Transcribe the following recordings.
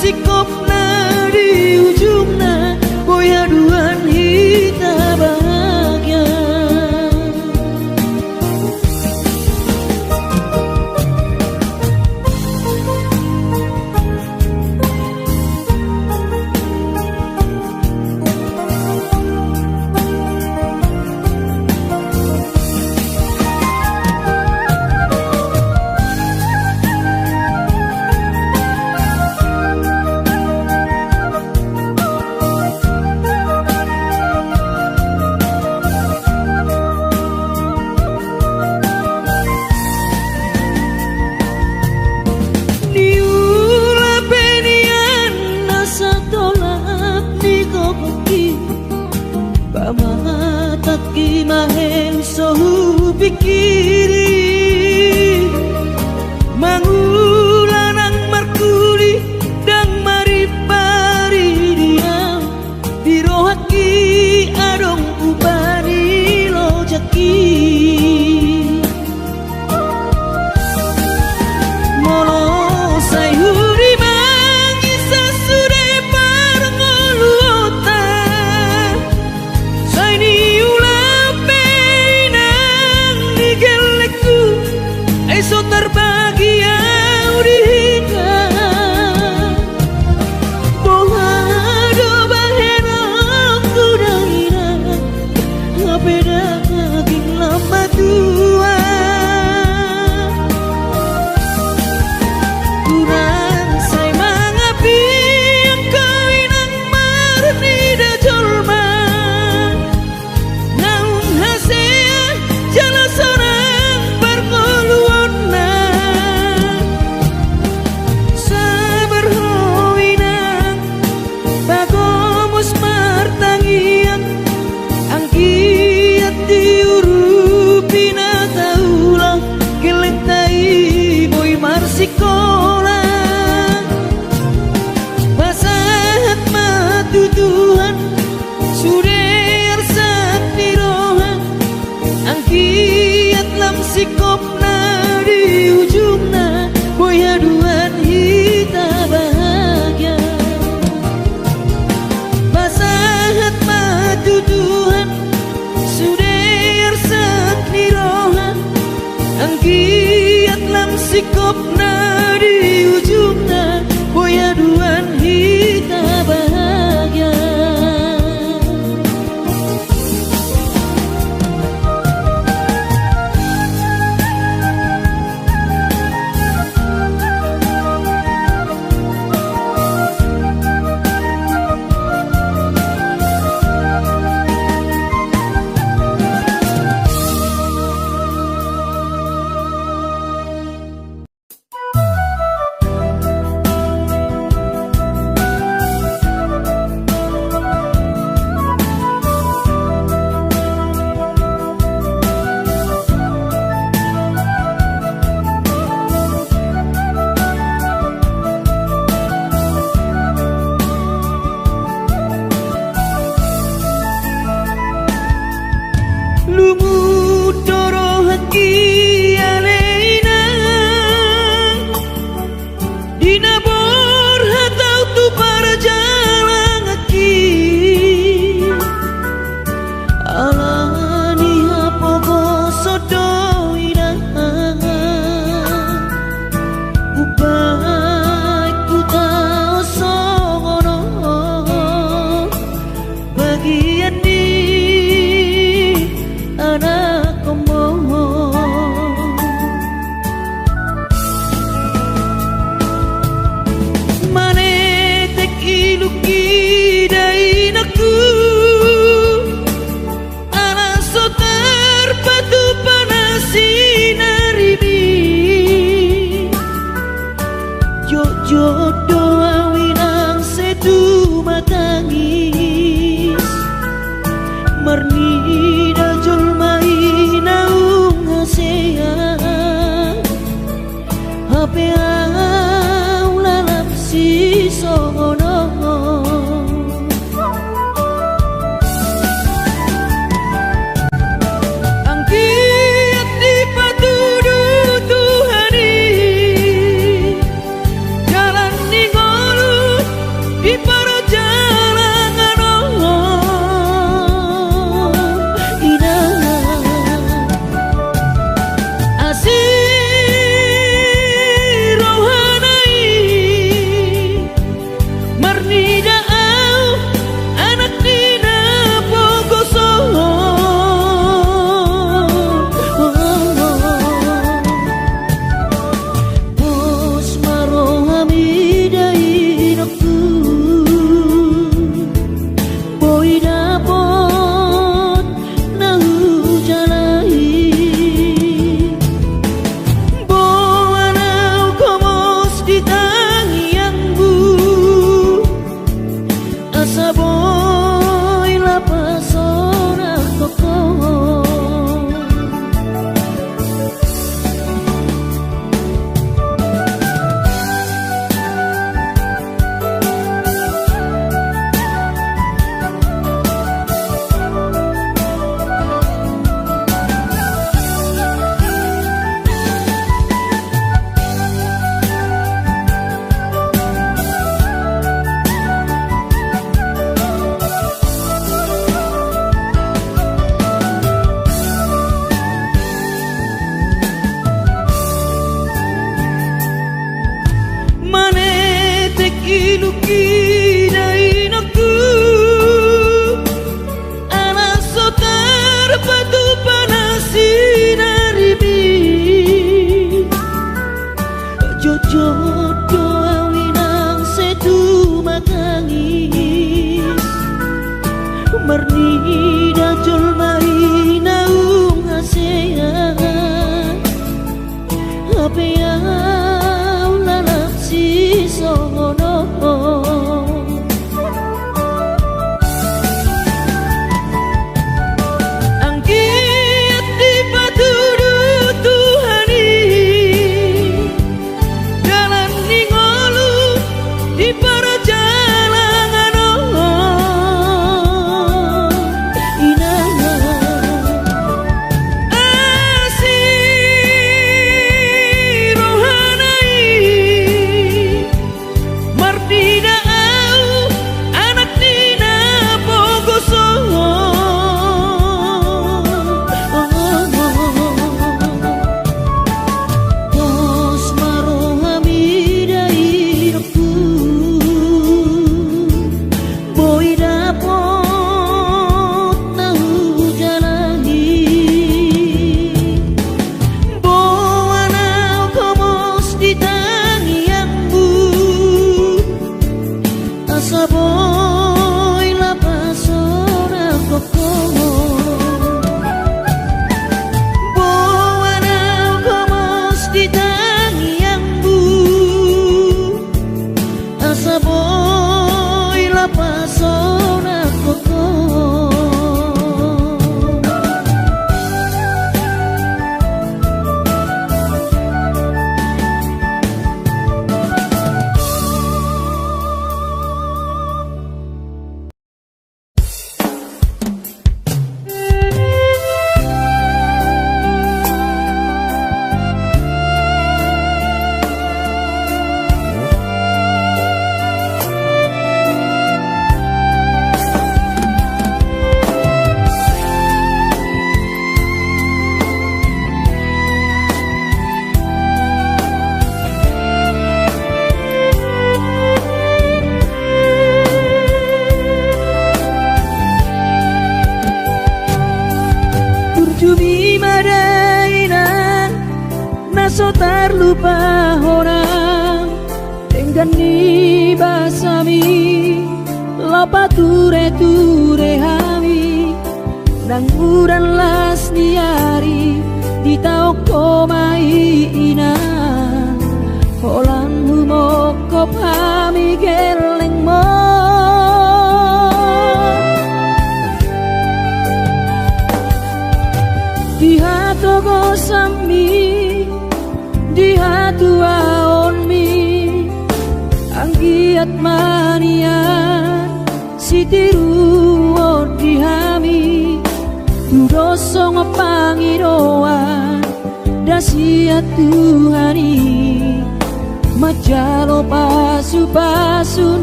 sikopna di ujungna, boy haduan kita bahagia. Pamatat kimaheng sohu pikiri mangulanang markuli dang maripari diam dirohaki adong ubani lojaki molo sayuri mangisa sude parngoluota saini ulape nang digelekku esok terbahagia udihika bohado bahenok kudangina ngapeda kaging lama tua kurang say mangapi ang kawinang marni da jolma naung hasea jala sorang parkoluonna sabar hoinang bagomos martangian ang kiat diurupi na taulang kelentai boy marsikola basahat matutuhan suder sat nirohan ang kiat lam sikopna di ujungna boy haduan kita bahagia basahat matutuhan suder sat nirohan ang kiat lam sikopna di ujungna boy haduan kita bahagia. ni dajol mai naung asea apa yang lalap si sono anggit di patudu Tuhani jalan ningolu di perjalanan so terlupa orang dengan ni basami lopa ture hami nang uran las niari di tau komai ina holan humokop hami geleng mo di hatogo sami di hatu aonmi anggiat manian sitiru di hami dudosong pangiroan dasiat Tuhani majalo pasu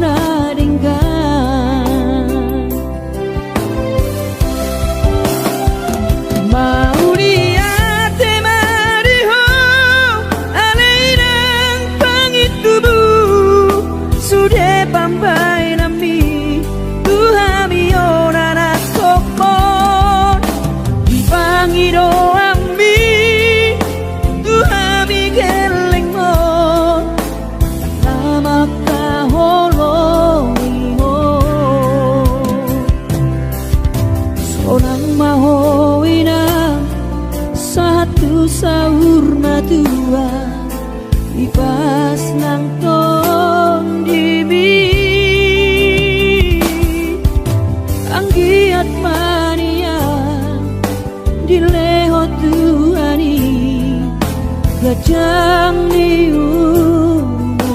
nadinggan mau pampai nami Tuhami onana kokmon dipangiro ami Tuhami geleng mon nama kaholoimo sonang mahoina satu sahur matua ipas nang ton dibi anggiat mania dileho Tuhani gajang ni umurmi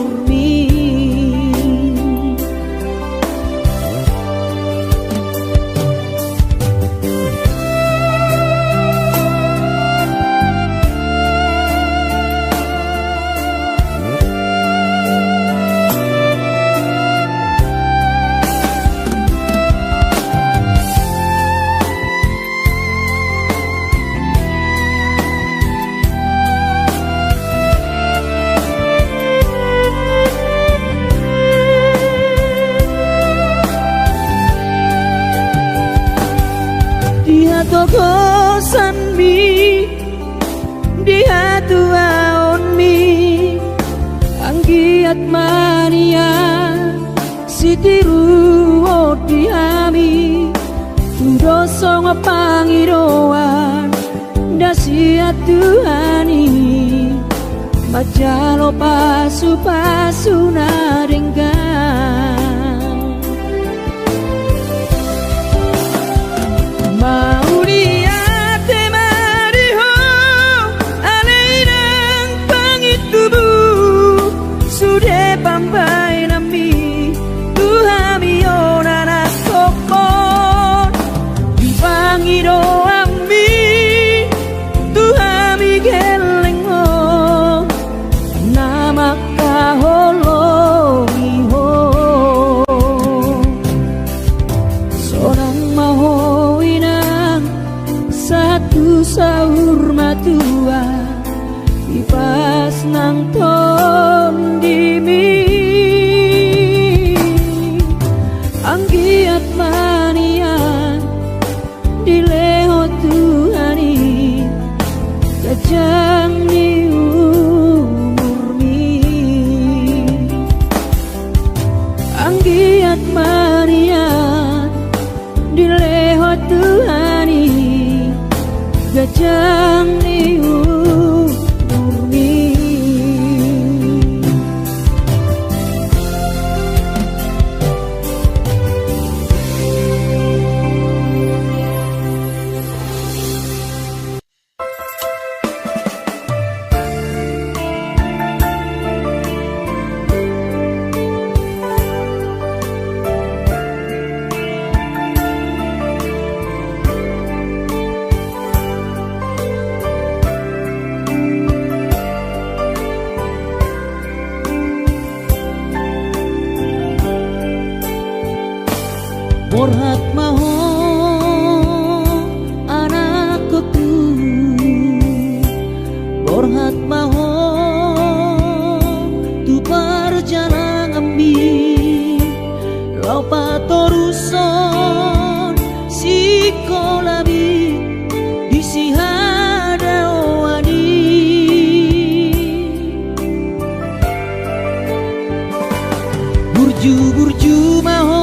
togosan mi di hatu aonmi anggiat mania sitiru di hami dosa ngapangiroan dasia Tuhani majalo pasu-pasu naringgan mau liate mariho alairang pangitubu sudah pampai nami Tuhami onana kopon dipangiro ami Tuhami gelengmo nama kahologiho seorang mahoinang satu sahur matua ipas nang tondimi anggiat manian dileho Tuhani kajang ni umurmi anggiat manian dileho Tuhani kajang ni umurmi Borhat maho anakku Borhat maho tu perjalanan ambi lau patoruson sikolabi disihada wani burju maho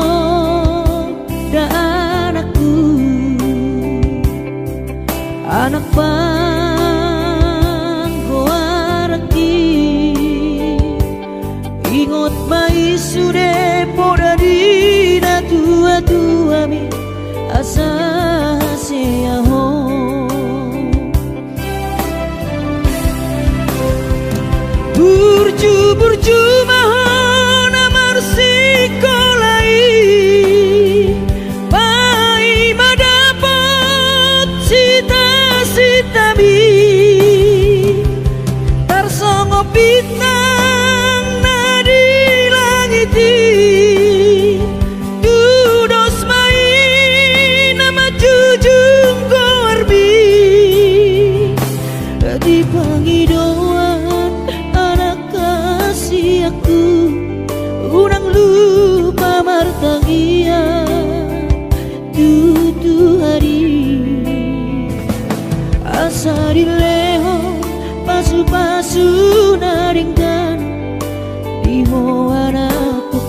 anak bangko araki ingot mai sude poda dina tua mi asa seaho burju mahon amar sikolai tarsongo bintang nadi langiti dudos main nama jujung korbi di pangidoan anak kasih aku urang lupa martangia tutu hari asari leho pasu-pasu naringgan di anakku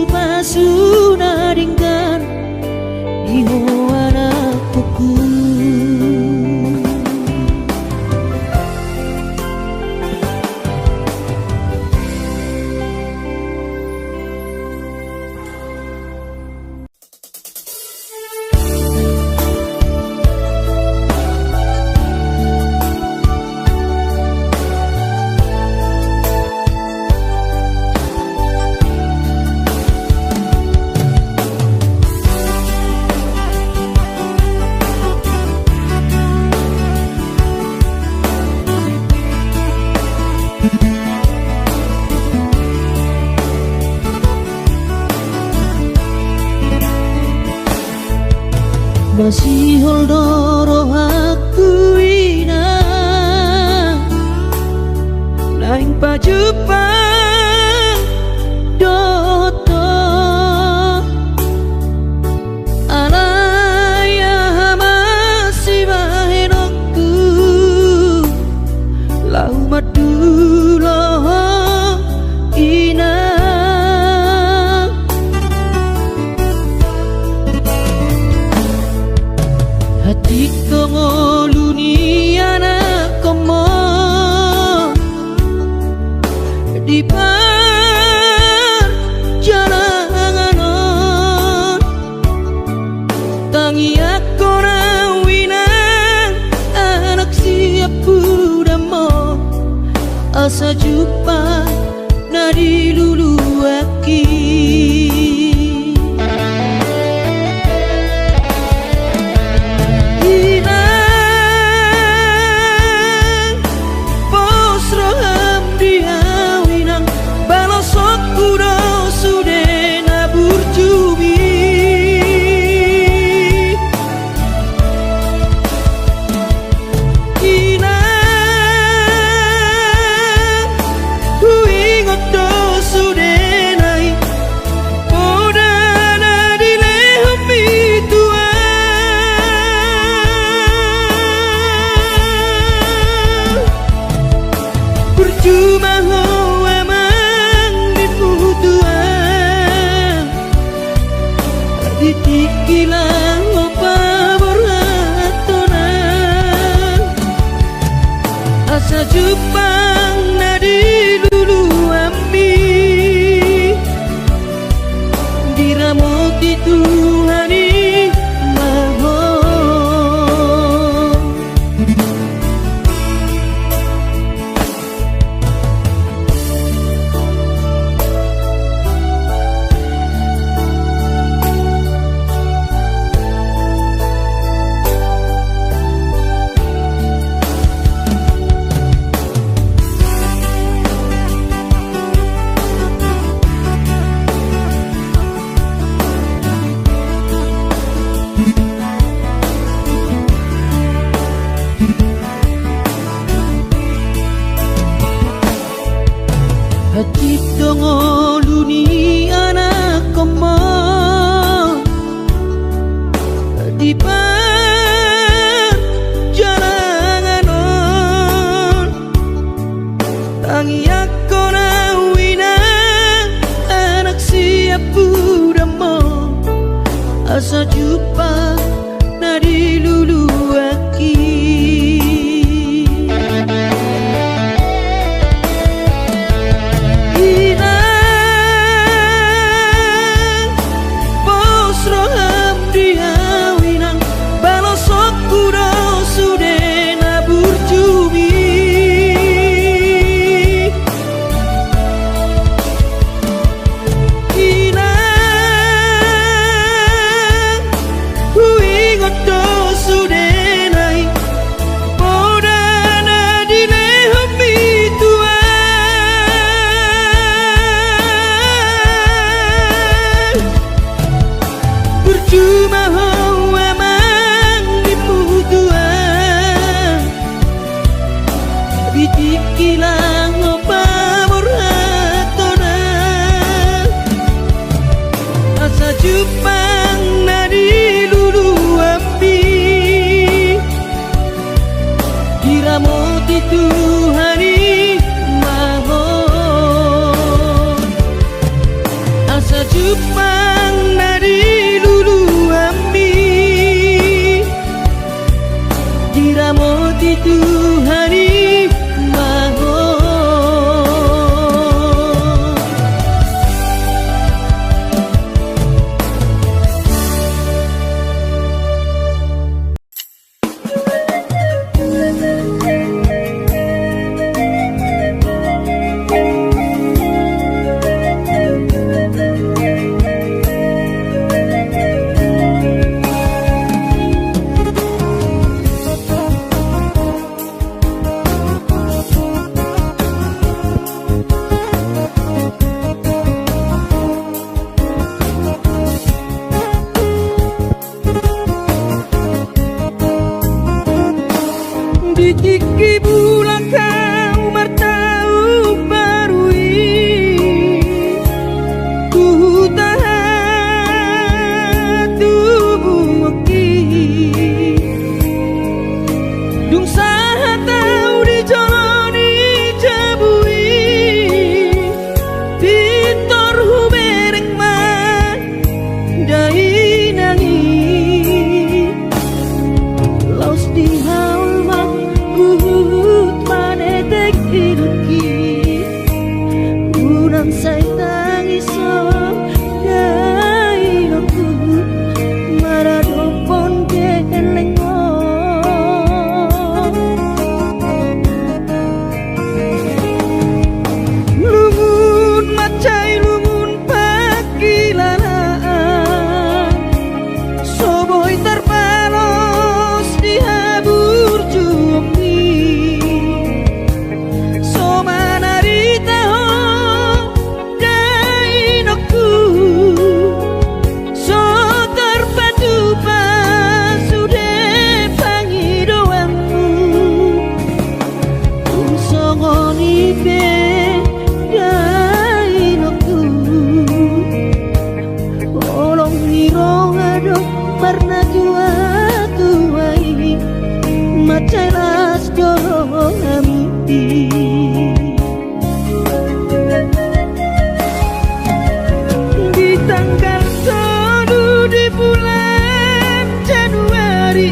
pasuna ringgan iho anakku. Masih holdoro aku ina naing pajupang doto alaya masih bahenokku lau madulo ina hatiku ngoluni anak komo di perjalanan tangi aku rawinan anak siap budamo asa jumpa nadi lulu aki cuma hoa mang diputuan ditikilan opa berhatonan asa jupang nadi lulu ami diramut dituhani hati ngoluni anak komo di perjalanan tangi aku rawina anak siap budamo asa jumpa nadi lulu aki ina bangsai tangiso dai aku maradopon geleng mo lumun macai lumun pakilalaan soboi terpalos di habur jumi somanarita dainoku so terpadu pasude pangidoanmu unsongoni be dainoku olong nirong adok pernah tuai macai las dorong amiti di tanggal 1 di bulan Januari